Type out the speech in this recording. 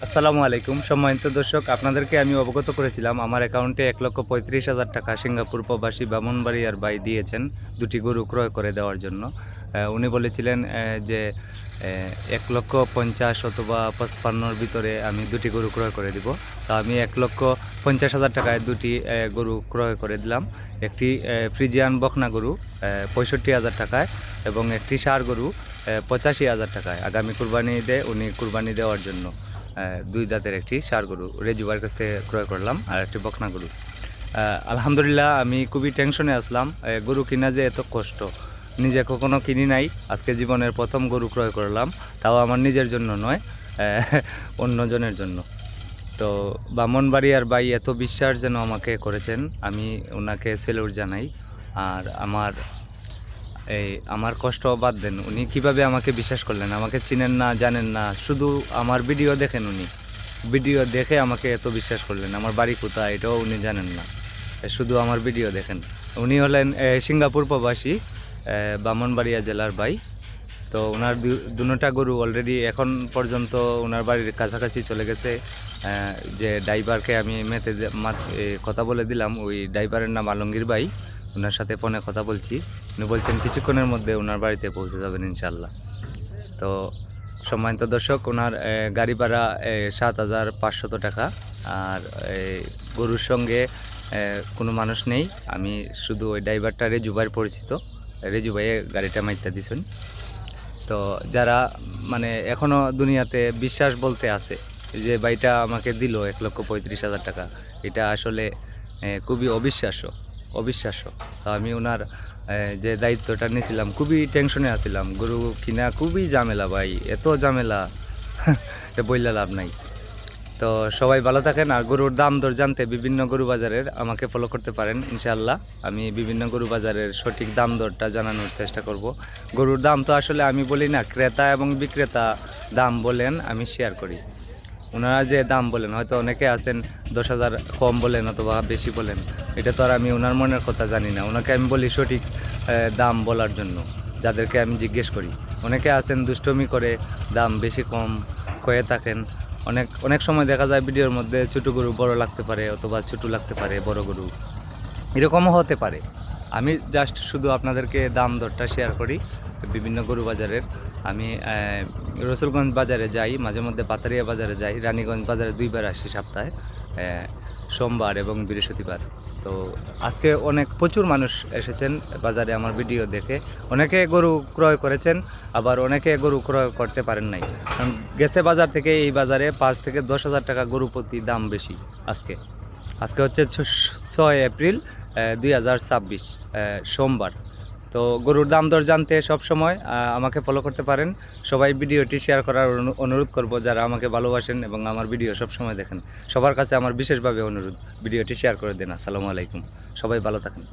আসসালামু আলাইকুম সম্মানিত দর্শক, আপনাদেরকে আমি অবগত করেছিলাম আমার অ্যাকাউন্টে ১,৩৫,০০০ টাকা সিঙ্গাপুর প্রবাসী ব্রাহ্মণবাড়িয়ার ভাই দিয়েছেন দুটি গরু ক্রয় করে দেওয়ার জন্য। উনি বলেছিলেন যে ১,৫০,০০০ অথবা ৫৫র ভিতরে আমি দুটি গরু ক্রয় করে দিব। তা আমি ১,৫০,০০০ টাকায় দুটি গরু ক্রয় করে দিলাম। একটি ফ্রিজিয়ান বকনা গরু ৬৫,০০০ টাকায় এবং একটি ষাঁড় গরু ৮৫,০০০ টাকায় আগামী কুরবানি ঈদে উনি কুরবানি দেওয়ার জন্য দুই দাঁতের একটি ষাঁড় গরু রেজুবার কাছ থেকে ক্রয় করলাম আর একটি বকনা গরু। আলহামদুলিল্লাহ আমি খুবই টেনশনে আসলাম। গরু কিনা যে এত কষ্ট, নিজে কখনো কিনি নাই, আজকে জীবনের প্রথম গরু ক্রয় করলাম, তাও আমার নিজের জন্য নয়, অন্যজনের জন্য। তো ব্রাহ্মণবাড়িয়ার ভাই এত বিশ্বাস যেন আমাকে করেছেন, আমি ওনাকে সেলুট জানাই। আর আমার কষ্ট বাদ দেন, উনি কিভাবে আমাকে বিশ্বাস করলেন, আমাকে চিনেন না জানেন না, শুধু আমার ভিডিও দেখেন, উনি ভিডিও দেখে আমাকে এত বিশ্বাস করলেন। আমার বাড়ি কোথায় এটাও উনি জানেন না, শুধু আমার ভিডিও দেখেন। উনি হলেন সিঙ্গাপুর প্রবাসী, ব্রাহ্মণবাড়িয়া জেলার ভাই। তো ওনার দুটা গরু অলরেডি এখন পর্যন্ত ওনার বাড়ির কাছাকাছি চলে গেছে। যে ড্রাইভারকে আমি কথা বলে দিলাম, ওই ড্রাইভারের নাম আলমগীর ভাই, ওনার সাথে ফোনে কথা বলছি। উনি বলছেন কিছুক্ষণের মধ্যে ওনার বাড়িতে পৌঁছে যাবেন ইনশাল্লাহ। তো সম্মানিত দর্শক, ওনার গাড়ি ভাড়া ৭,৫০০ টাকা। আর গরুর সঙ্গে কোনো মানুষ নেই, আমি শুধু ওই ড্রাইভারটা রেজু ভাইয়ের পরিচিত, রেজু ভাইয়ে গাড়িটা মাইতে দিছেন। তো যারা মানে এখনও দুনিয়াতে বিশ্বাস বলতে আছে, যে ভাইটা আমাকে দিল ১,৩৫,০০০ টাকা, এটা আসলে খুবই অবিশ্বাস্য। তো আমি ওনার যে দায়িত্বটা নিয়েছিলাম, খুবই টেনশনে আছিলাম। গরু কিনা খুবই ঝামেলা ভাই, এত ঝামেলা এটা বললে লাভ নাই। তো সবাই ভালো থাকেন। আর গরুর দাম দর জানতে বিভিন্ন গরু বাজারের আমাকে ফলো করতে পারেন ইনশাআল্লাহ। আমি বিভিন্ন গরু বাজারের সঠিক দাম দরটা জানানোর চেষ্টা করব। গরুর দাম তো আসলে আমি বলি না, ক্রেতা এবং বিক্রেতা দাম বলেন, আমি শেয়ার করি। ওনারা যে দাম বলেন, হয়তো অনেকে আছেন ১০,০০০ কম বলেন অথবা বেশি বলেন, এটা তো আর আমি ওনার মনের কথা জানি না। ওনাকে আমি বলি সঠিক দাম বলার জন্য, যাদেরকে আমি জিজ্ঞেস করি। অনেকে আছেন দুষ্টমি করে দাম বেশি কম কয়ে থাকেন। অনেক সময় দেখা যায় ভিডিওর মধ্যে ছোটো গরু বড় লাগতে পারে, অথবা ছোটো লাগতে পারে বড় গরু, এরকমও হতে পারে। আমি জাস্ট শুধু আপনাদেরকে দাম দরটা শেয়ার করি বিভিন্ন গরু বাজারের। আমি রসুলগঞ্জ বাজারে যাই, মাঝে মধ্যে পাতারিয়া বাজারে যাই, রানীগঞ্জ বাজারে 2বার আসি সপ্তাহে, সোমবার এবং বৃহস্পতিবার। তো আজকে প্রচুর মানুষ এসেছেন বাজারে আমার ভিডিও দেখে। অনেকে গরু ক্রয় করেছেন, আবার অনেকে গরু ক্রয় করতে পারেন নাই, কারণ গেছে বাজার থেকে এই বাজারে 5 থেকে 10,000 টাকা গরু প্রতি দাম বেশি। আজকে হচ্ছে 6 এপ্রিল 2026, সোমবার। তো গরুর দাম দর জানতে সবসময় আমাকে ফলো করতে পারেন। সবাই ভিডিওটি শেয়ার করার অনুরোধ করব, যারা আমাকে ভালোবাসেন এবং আমার ভিডিও সবসময় দেখেন। সবার কাছে আমার বিশেষভাবে অনুরোধ, ভিডিওটি শেয়ার করে দিন। আসসালামু আলাইকুম, সবাই ভালো থাকেন।